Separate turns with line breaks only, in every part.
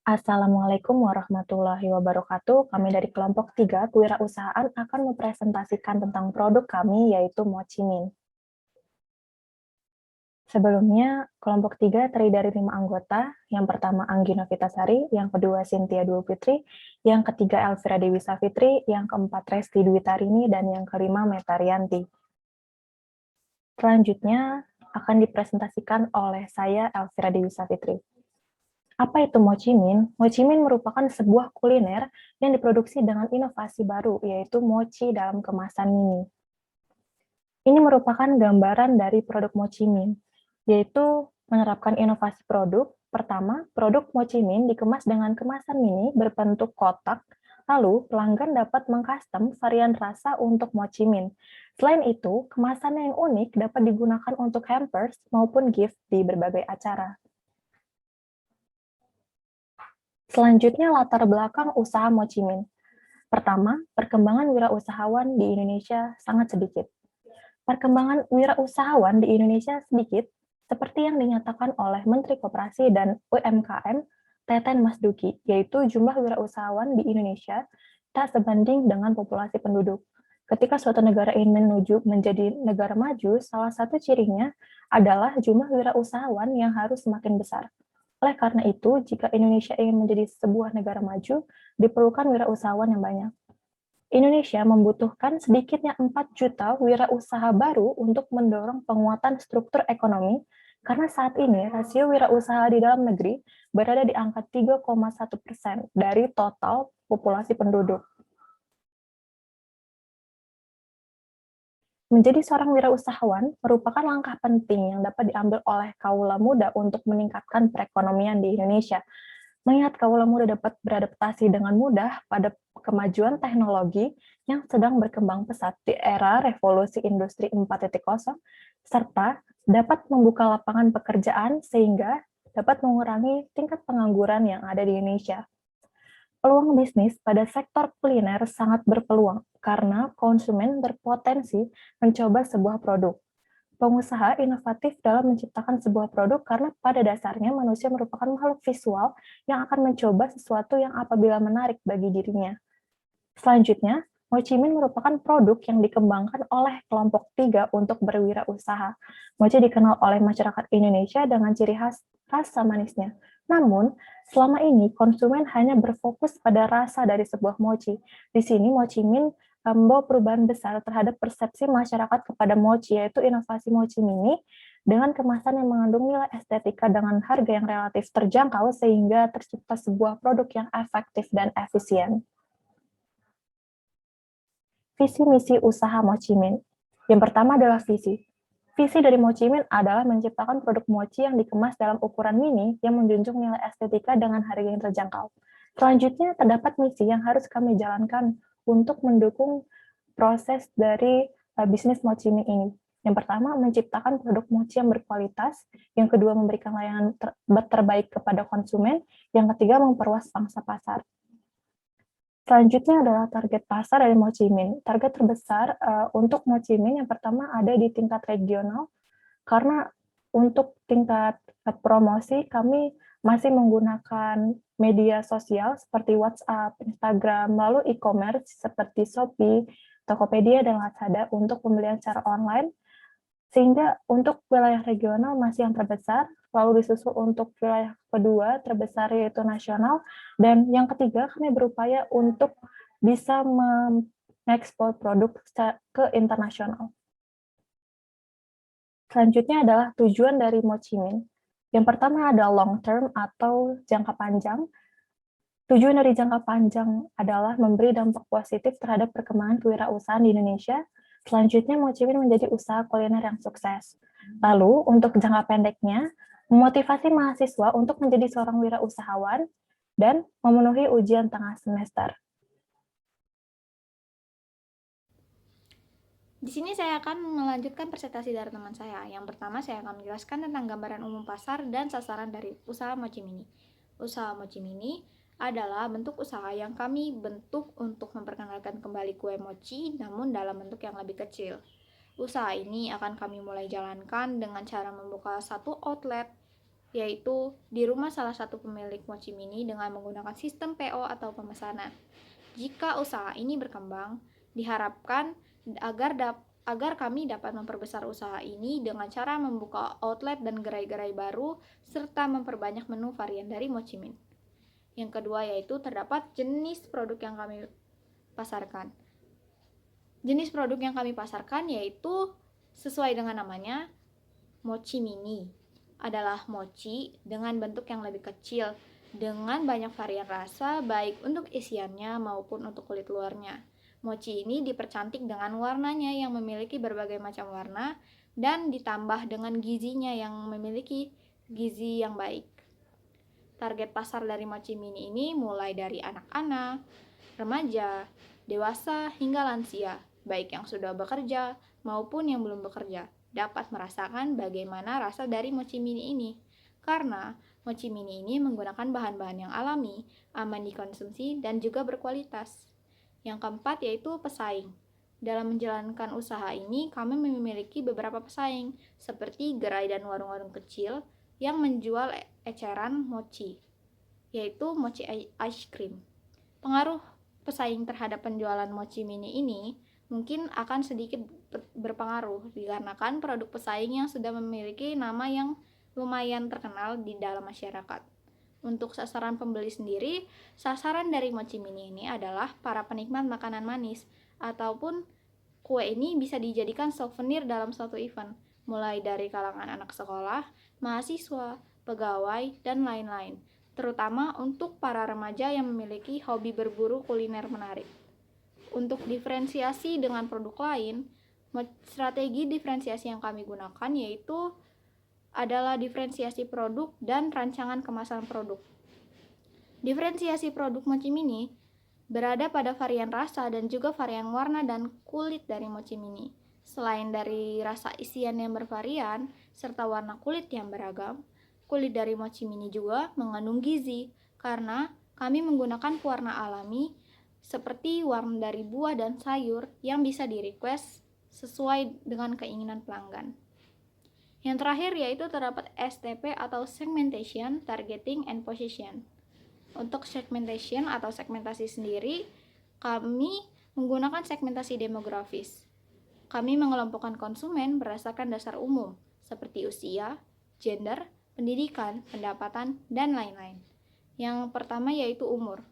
Assalamualaikum warahmatullahi wabarakatuh. Kami dari kelompok 3 kewirausahaan akan mempresentasikan tentang produk kami, yaitu Mochi Min. Sebelumnya, kelompok 3 terdiri dari 5 anggota. Yang pertama Anggi Novitasari, yang kedua Cynthia Dwi Fitri, yang ketiga Elvira Dewi Savitri, yang keempat Resti Dwi Tarini, dan yang kelima Metarianti. Selanjutnya akan dipresentasikan oleh saya, Elvira Dewi Savitri. Apa itu Mochi Min? Mochi Min merupakan sebuah kuliner yang diproduksi dengan inovasi baru, yaitu mochi dalam kemasan mini. Ini merupakan gambaran dari produk Mochi Min, yaitu menerapkan inovasi produk. Pertama, produk Mochi Min dikemas dengan kemasan mini berbentuk kotak, lalu pelanggan dapat mengcustom varian rasa untuk Mochi Min. Selain itu, kemasan yang unik dapat digunakan untuk hampers maupun gift di berbagai acara. Selanjutnya, latar belakang usaha Mochi Min. Pertama, perkembangan wirausahawan di Indonesia sangat sedikit. Perkembangan wirausahawan di Indonesia sedikit, seperti yang dinyatakan oleh Menteri Koperasi dan UMKM, Teten Mas Duki, yaitu jumlah wirausahawan di Indonesia tak sebanding dengan populasi penduduk. Ketika suatu negara ingin menuju menjadi negara maju, salah satu cirinya adalah jumlah wirausahawan yang harus semakin besar. Oleh karena itu, jika Indonesia ingin menjadi sebuah negara maju, diperlukan wirausahawan yang banyak. Indonesia membutuhkan sedikitnya 4 juta wirausaha baru untuk mendorong penguatan struktur ekonomi, karena saat ini rasio wirausaha di dalam negeri berada di angka 3,1% dari total populasi penduduk. Menjadi seorang wirausahawan merupakan langkah penting yang dapat diambil oleh kaula muda untuk meningkatkan perekonomian di Indonesia. Mengingat kaula muda dapat beradaptasi dengan mudah pada kemajuan teknologi yang sedang berkembang pesat di era revolusi industri 4.0, serta dapat membuka lapangan pekerjaan sehingga dapat mengurangi tingkat pengangguran yang ada di Indonesia. Peluang bisnis pada sektor kuliner sangat berpeluang karena konsumen berpotensi mencoba sebuah produk. Pengusaha inovatif dalam menciptakan sebuah produk karena pada dasarnya manusia merupakan makhluk visual yang akan mencoba sesuatu yang apabila menarik bagi dirinya. Selanjutnya, Mochi Min merupakan produk yang dikembangkan oleh kelompok 3 untuk berwirausaha. Mochi dikenal oleh masyarakat Indonesia dengan ciri khas rasa manisnya. Namun, selama ini konsumen hanya berfokus pada rasa dari sebuah mochi. Di sini Mochi Min membawa perubahan besar terhadap persepsi masyarakat kepada mochi, yaitu inovasi Mochi Mini dengan kemasan yang mengandung nilai estetika dengan harga yang relatif terjangkau sehingga tercipta sebuah produk yang efektif dan efisien. Visi misi usaha Mochi Min. Yang pertama adalah visi. Visi dari Mochi Min adalah menciptakan produk mochi yang dikemas dalam ukuran mini yang menjunjung nilai estetika dengan harga yang terjangkau. Selanjutnya, terdapat misi yang harus kami jalankan untuk mendukung proses dari bisnis Mochi Min ini. Yang pertama, menciptakan produk mochi yang berkualitas. Yang kedua, memberikan layanan terbaik kepada konsumen. Yang ketiga, memperluas pangsa pasar. Selanjutnya adalah target pasar dari Mochi Min. Target terbesar untuk Mochi Min yang pertama ada di tingkat regional, karena untuk tingkat promosi kami masih menggunakan media sosial seperti WhatsApp, Instagram, lalu e-commerce seperti Shopee, Tokopedia, dan Lazada untuk pembelian secara online, sehingga untuk wilayah regional masih yang terbesar, lalu disusul untuk wilayah kedua terbesar yaitu nasional, dan yang ketiga kami berupaya untuk bisa mengekspor produk ke internasional. Selanjutnya adalah tujuan dari Mochi Min. Yang pertama ada long term atau jangka panjang. Tujuan dari jangka panjang adalah memberi dampak positif terhadap perkembangan kewirausahaan di Indonesia. Selanjutnya, Mochi Min menjadi usaha kuliner yang sukses. Lalu, untuk jangka pendeknya, memotivasi mahasiswa untuk menjadi seorang wirausahawan dan memenuhi ujian tengah semester.
Di sini saya akan melanjutkan presentasi dari teman saya. Yang pertama, saya akan menjelaskan tentang gambaran umum pasar dan sasaran dari usaha Mochi Mini. Usaha Mochi Mini adalah bentuk usaha yang kami bentuk untuk memperkenalkan kembali kue mochi, namun dalam bentuk yang lebih kecil. Usaha ini akan kami mulai jalankan dengan cara membuka satu outlet yaitu di rumah salah satu pemilik mochi mini dengan menggunakan sistem PO atau pemesanan. Jika usaha ini berkembang, diharapkan agar kami dapat memperbesar usaha ini dengan cara membuka outlet dan gerai-gerai baru serta memperbanyak menu varian dari mochi mini. Yang kedua yaitu terdapat jenis produk yang kami pasarkan. Jenis produk yang kami pasarkan yaitu sesuai dengan namanya, mochi mini. Adalah mochi dengan bentuk yang lebih kecil, dengan banyak varian rasa baik untuk isiannya maupun untuk kulit luarnya. Mochi ini dipercantik dengan warnanya yang memiliki berbagai macam warna dan ditambah dengan gizinya yang memiliki gizi yang baik. Target pasar dari mochi mini ini mulai dari anak-anak, remaja, dewasa, hingga lansia, baik yang sudah bekerja maupun yang belum bekerja, dapat merasakan bagaimana rasa dari mochi mini ini. Karena mochi mini ini menggunakan bahan-bahan yang alami, aman dikonsumsi, dan juga berkualitas. Yang keempat yaitu pesaing. Dalam menjalankan usaha ini, kami memiliki beberapa pesaing, seperti gerai dan warung-warung kecil yang menjual eceran mochi, yaitu mochi ice cream. Pengaruh pesaing terhadap penjualan mochi mini ini mungkin akan sedikit berpengaruh dikarenakan produk pesaing yang sudah memiliki nama yang lumayan terkenal di dalam masyarakat. Untuk sasaran pembeli sendiri, sasaran dari mochi mini ini adalah para penikmat makanan manis, ataupun kue ini bisa dijadikan souvenir dalam suatu event, mulai dari kalangan anak sekolah, mahasiswa, pegawai, dan lain-lain, terutama untuk para remaja yang memiliki hobi berburu kuliner menarik. Untuk diferensiasi dengan produk lain, strategi diferensiasi yang kami gunakan yaitu adalah diferensiasi produk dan rancangan kemasan produk. Diferensiasi produk mochi mini berada pada varian rasa dan juga varian warna dan kulit dari mochi mini. Selain dari rasa isian yang bervarian serta warna kulit yang beragam, kulit dari mochi mini juga mengandung gizi karena kami menggunakan pewarna alami seperti warna dari buah dan sayur yang bisa di-request sesuai dengan keinginan pelanggan. Yang terakhir yaitu terdapat STP atau Segmentation, Targeting, and Position. Untuk segmentation atau segmentasi sendiri, kami menggunakan segmentasi demografis. Kami mengelompokkan konsumen berdasarkan dasar umum, seperti usia, gender, pendidikan, pendapatan, dan lain-lain. Yang pertama yaitu umur.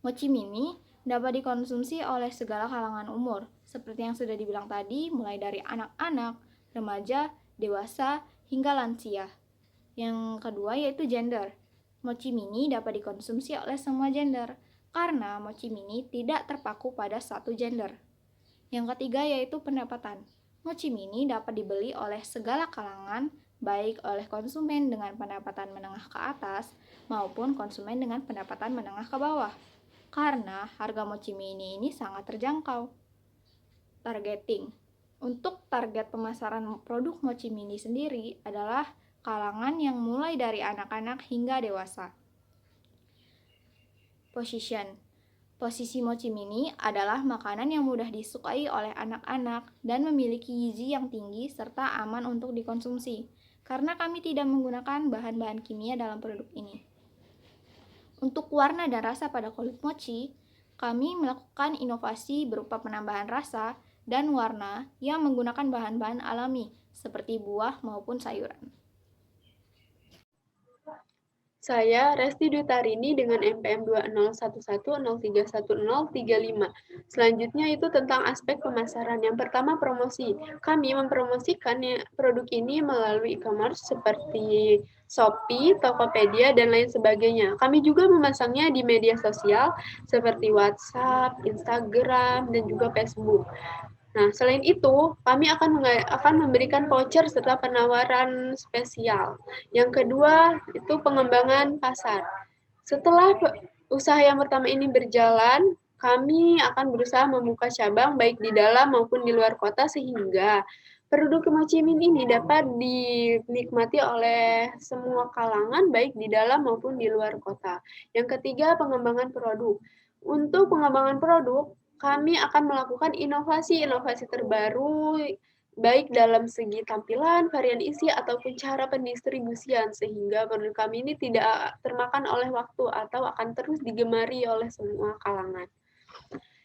Mochi mini dapat dikonsumsi oleh segala kalangan umur, seperti yang sudah dibilang tadi, mulai dari anak-anak, remaja, dewasa, hingga lansia. Yang kedua yaitu gender. Mochi mini dapat dikonsumsi oleh semua gender, karena mochi mini tidak terpaku pada satu gender. Yang ketiga yaitu pendapatan. Mochi mini dapat dibeli oleh segala kalangan, baik oleh konsumen dengan pendapatan menengah ke atas maupun konsumen dengan pendapatan menengah ke bawah, karena harga mochi mini ini sangat terjangkau. Targeting. Untuk target pemasaran produk mochi mini sendiri adalah kalangan yang mulai dari anak-anak hingga dewasa. Position. Posisi mochi mini adalah makanan yang mudah disukai oleh anak-anak dan memiliki gizi yang tinggi serta aman untuk dikonsumsi, karena kami tidak menggunakan bahan-bahan kimia dalam produk ini. Untuk warna dan rasa pada kulit mochi, kami melakukan inovasi berupa penambahan rasa dan warna yang menggunakan bahan-bahan alami seperti buah maupun sayuran.
Saya Resti Dwi Tarini dengan NPM 2011031035. Selanjutnya itu tentang aspek pemasaran. Yang pertama promosi. Kami mempromosikan produk ini melalui e-commerce seperti Shopee, Tokopedia, dan lain sebagainya. Kami juga memasangnya di media sosial seperti WhatsApp, Instagram, dan juga Facebook. Nah, selain itu, kami akan memberikan voucher serta penawaran spesial. Yang kedua, itu pengembangan pasar. Setelah usaha yang pertama ini berjalan, kami akan berusaha membuka cabang baik di dalam maupun di luar kota sehingga produk mochi mini ini dapat dinikmati oleh semua kalangan baik di dalam maupun di luar kota. Yang ketiga, pengembangan produk. Untuk pengembangan produk, kami akan melakukan inovasi-inovasi terbaru baik dalam segi tampilan, varian isi, ataupun cara pendistribusian, sehingga produk kami ini tidak termakan oleh waktu atau akan terus digemari oleh semua kalangan.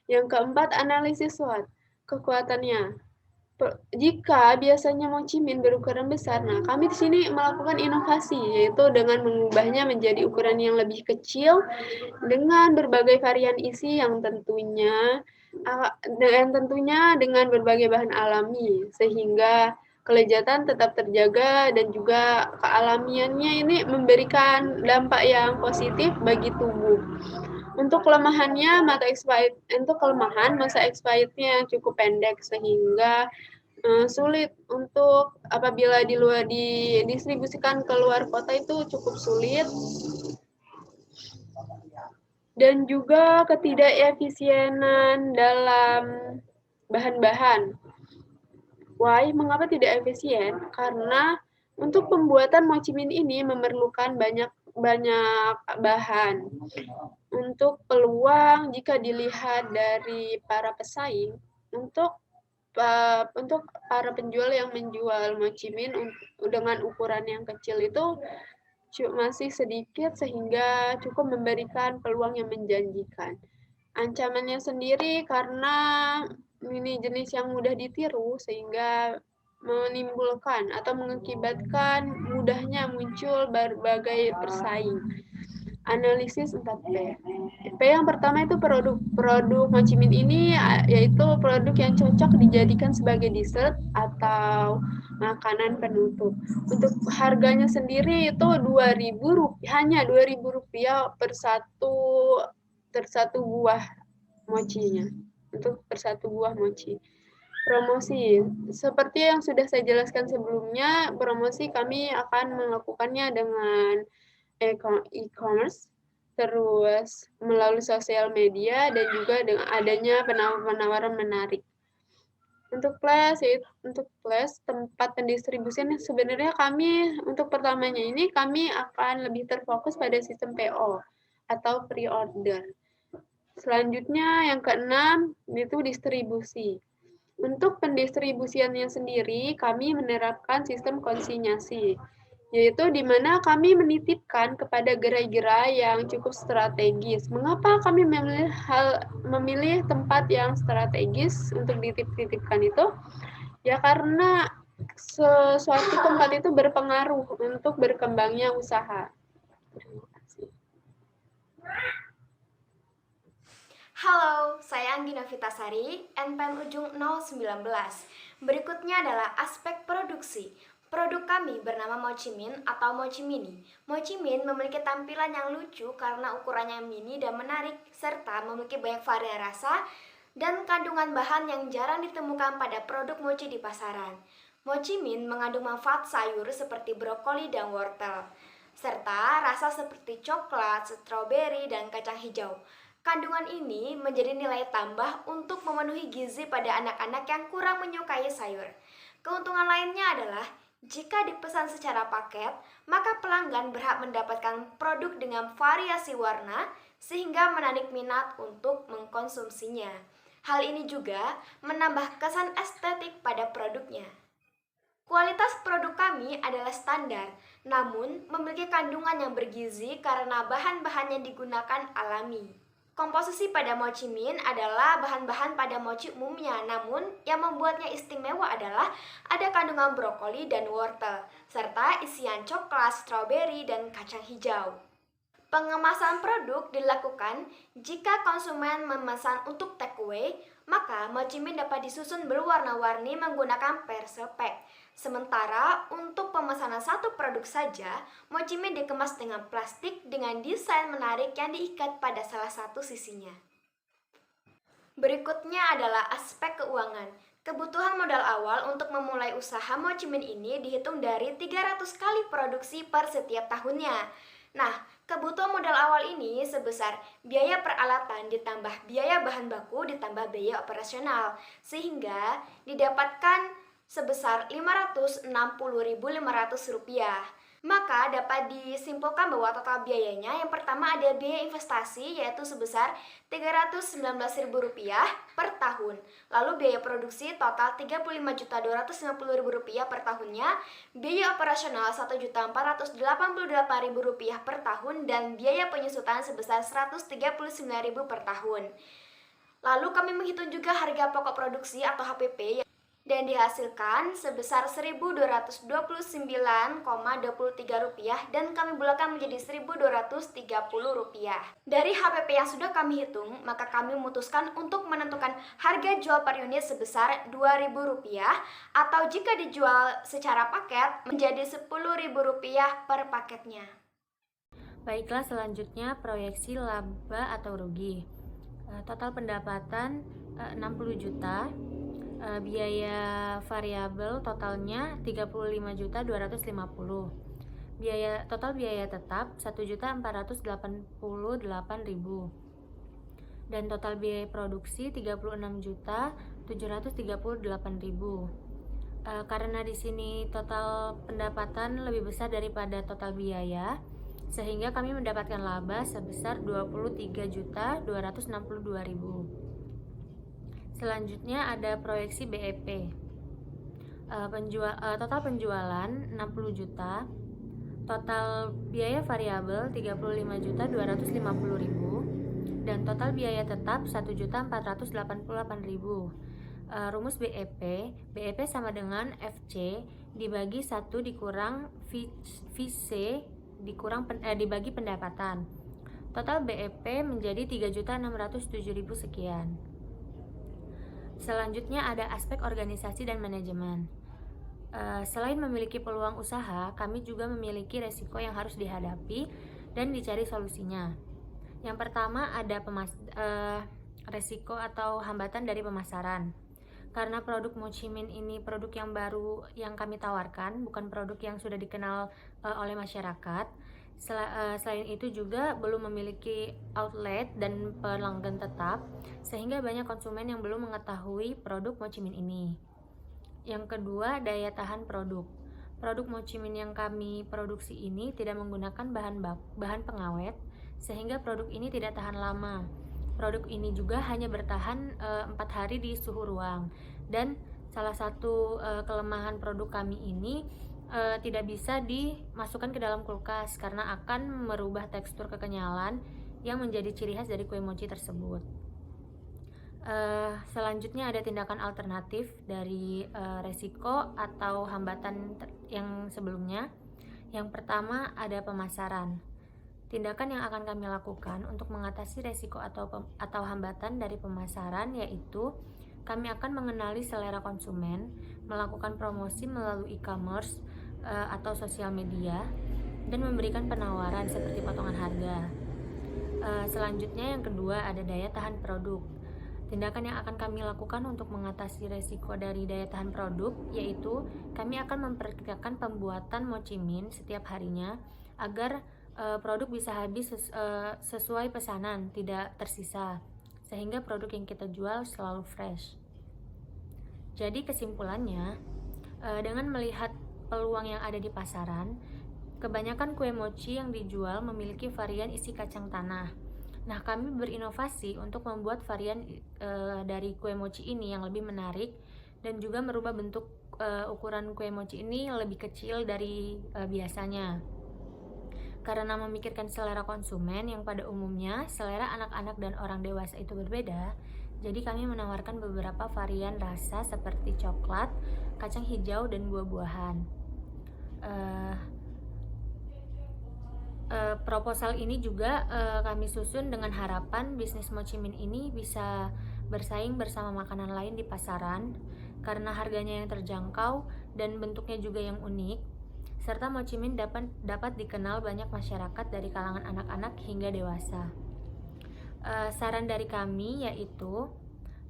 Yang keempat, analisis SWOT. Kekuatannya. Jika biasanya mochi min berukuran besar, nah kami di sini melakukan inovasi, yaitu dengan mengubahnya menjadi ukuran yang lebih kecil dengan berbagai varian isi yang tentunya dengan berbagai bahan alami, sehingga kelezatan tetap terjaga dan juga kealamiannya ini memberikan dampak yang positif bagi tubuh. Untuk kelemahan masa expirednya cukup pendek sehingga sulit untuk apabila didistribusikan ke luar kota itu cukup sulit, dan juga ketidakefisienan dalam bahan-bahan. Why? Mengapa tidak efisien? Karena untuk pembuatan mochi min ini memerlukan banyak bahan. Untuk peluang jika dilihat dari para pesaing, untuk para penjual yang menjual mochi min dengan ukuran yang kecil itu masih sedikit sehingga cukup memberikan peluang yang menjanjikan. Ancamannya sendiri karena ini jenis yang mudah ditiru sehingga menimbulkan atau mengakibatkan mudahnya muncul berbagai persaing. Analisis 4P. P yang pertama itu produk mochi min ini yaitu produk yang cocok dijadikan sebagai dessert atau makanan penutup. Untuk harganya sendiri itu hanya Rp2.000 per satu buah mochinya. Untuk per satu buah mochi. Promosi. Seperti yang sudah saya jelaskan sebelumnya, promosi kami akan melakukannya dengan e-commerce, terus melalui sosial media, dan juga dengan adanya penawaran menarik. Untuk tempat pendistribusian sebenarnya kami untuk pertamanya ini kami akan lebih terfokus pada sistem PO atau pre-order. Selanjutnya yang keenam itu distribusi. Untuk pendistribusiannya sendiri kami menerapkan sistem konsinyasi, yaitu di mana kami menitipkan kepada gerai-gerai yang cukup strategis. Mengapa kami memilih tempat yang strategis untuk dititipkan itu? Ya karena suatu tempat itu berpengaruh untuk berkembangnya usaha.
Halo, saya Anggina Vitasari, NPM ujung 019. Berikutnya adalah aspek produksi. Produk kami bernama Mochi Min atau Mochi Mini. Mochi Min memiliki tampilan yang lucu karena ukurannya mini dan menarik, serta memiliki banyak varian rasa dan kandungan bahan yang jarang ditemukan pada produk mochi di pasaran. Mochi Min mengandung manfaat sayur seperti brokoli dan wortel, serta rasa seperti coklat, stroberi, dan kacang hijau. Kandungan ini menjadi nilai tambah untuk memenuhi gizi pada anak-anak yang kurang menyukai sayur. Keuntungan lainnya adalah jika dipesan secara paket, maka pelanggan berhak mendapatkan produk dengan variasi warna sehingga menarik minat untuk mengkonsumsinya. Hal ini juga menambah kesan estetik pada produknya. Kualitas produk kami adalah standar, namun memiliki kandungan yang bergizi karena bahan-bahan yang digunakan alami. Komposisi pada mochi min adalah bahan-bahan pada mochi umumnya, namun yang membuatnya istimewa adalah ada kandungan brokoli dan wortel, serta isian coklat, stroberi, dan kacang hijau. Pengemasan produk dilakukan jika konsumen memesan untuk takeaway, maka mochi min dapat disusun berwarna-warni menggunakan perspex. Sementara untuk pemesanan satu produk saja, mochi min dikemas dengan plastik dengan desain menarik yang diikat pada salah satu sisinya. Berikutnya adalah aspek keuangan. Kebutuhan modal awal untuk memulai usaha mochi min ini dihitung dari 300 kali produksi per setiap tahunnya. Nah, kebutuhan modal awal ini sebesar biaya peralatan ditambah biaya bahan baku ditambah biaya operasional, sehingga didapatkan
sebesar Rp560.500. Maka dapat disimpulkan bahwa total biayanya yang pertama ada biaya investasi yaitu sebesar Rp319.000 per tahun. Lalu biaya produksi total Rp35.250.000 per tahunnya, biaya operasional Rp1.488.000 per tahun dan biaya penyusutan sebesar Rp139.000 per tahun. Lalu kami menghitung juga harga pokok produksi atau HPP dan dihasilkan sebesar Rp1.229,23 dan kami bulatkan menjadi Rp1.230. Dari HPP yang sudah kami hitung, maka kami memutuskan untuk menentukan harga jual per unit sebesar Rp2.000 atau jika dijual secara paket menjadi Rp10.000 per paketnya.
Baiklah, selanjutnya proyeksi laba atau rugi. Total pendapatan 60 juta. Biaya variabel totalnya 35.250. Total biaya tetap 1.488.000 dan total biaya produksi 36.738.000. Karena di sini total pendapatan lebih besar daripada total biaya, sehingga kami mendapatkan laba sebesar 23.262.000. Selanjutnya ada proyeksi BEP. Total penjualan 60 juta, total biaya variabel 35.250.000 dan total biaya tetap 1.488.000. Rumus BEP sama dengan FC dibagi 1 dikurang VC dibagi pendapatan. Total BEP menjadi 3.607.000 sekian. Selanjutnya ada aspek organisasi dan manajemen. Selain memiliki peluang usaha, kami juga memiliki resiko yang harus dihadapi dan dicari solusinya. Yang pertama ada resiko atau hambatan dari pemasaran. Karena produk Mochimin ini produk yang baru yang kami tawarkan, bukan produk yang sudah dikenal oleh masyarakat. Selain itu juga belum memiliki outlet dan pelanggan tetap, sehingga banyak konsumen yang belum mengetahui produk Mochimin ini. Yang kedua, daya tahan produk. Produk Mochimin yang kami produksi ini tidak menggunakan bahan pengawet, sehingga produk ini tidak tahan lama. Produk ini juga hanya bertahan 4 hari di suhu ruang. Dan salah satu kelemahan produk kami ini tidak bisa dimasukkan ke dalam kulkas karena akan merubah tekstur kekenyalan yang menjadi ciri khas dari kue mochi tersebut. Selanjutnya ada tindakan alternatif dari resiko atau hambatan yang sebelumnya. Yang pertama ada pemasaran. Tindakan yang akan kami lakukan untuk mengatasi resiko atau hambatan dari pemasaran yaitu kami akan mengenali selera konsumen, melakukan promosi melalui e-commerce atau sosial media, dan memberikan penawaran seperti potongan harga. Selanjutnya yang kedua ada daya tahan produk. Tindakan yang akan kami lakukan untuk mengatasi resiko dari daya tahan produk yaitu kami akan memperkirakan pembuatan Mochimin setiap harinya agar produk bisa habis sesuai pesanan, tidak tersisa, sehingga produk yang kita jual selalu fresh. Jadi kesimpulannya, dengan melihat peluang yang ada di pasaran, kebanyakan kue mochi yang dijual memiliki varian isi kacang tanah. Nah, kami berinovasi untuk membuat varian dari kue mochi ini yang lebih menarik dan juga merubah bentuk ukuran kue mochi ini lebih kecil dari biasanya. Karena memikirkan selera konsumen yang pada umumnya selera anak-anak dan orang dewasa itu berbeda, jadi kami menawarkan beberapa varian rasa seperti coklat, kacang hijau, dan buah-buahan. Proposal ini juga kami susun dengan harapan bisnis Mochimin ini bisa bersaing bersama makanan lain di pasaran karena harganya yang terjangkau dan bentuknya juga yang unik, serta Mochimin dapat dikenal banyak masyarakat dari kalangan anak-anak hingga dewasa. Saran dari kami yaitu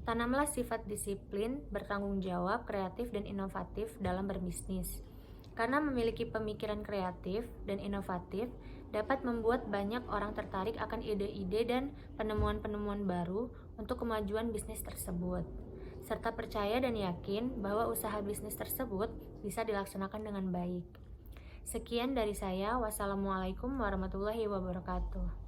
tanamlah sifat disiplin, bertanggung jawab, kreatif, dan inovatif dalam berbisnis. Karena memiliki pemikiran kreatif dan inovatif dapat membuat banyak orang tertarik akan ide-ide dan penemuan-penemuan baru untuk kemajuan bisnis tersebut. serta percaya dan yakin bahwa usaha bisnis tersebut bisa dilaksanakan dengan baik. Sekian dari saya. Wassalamualaikum warahmatullahi wabarakatuh.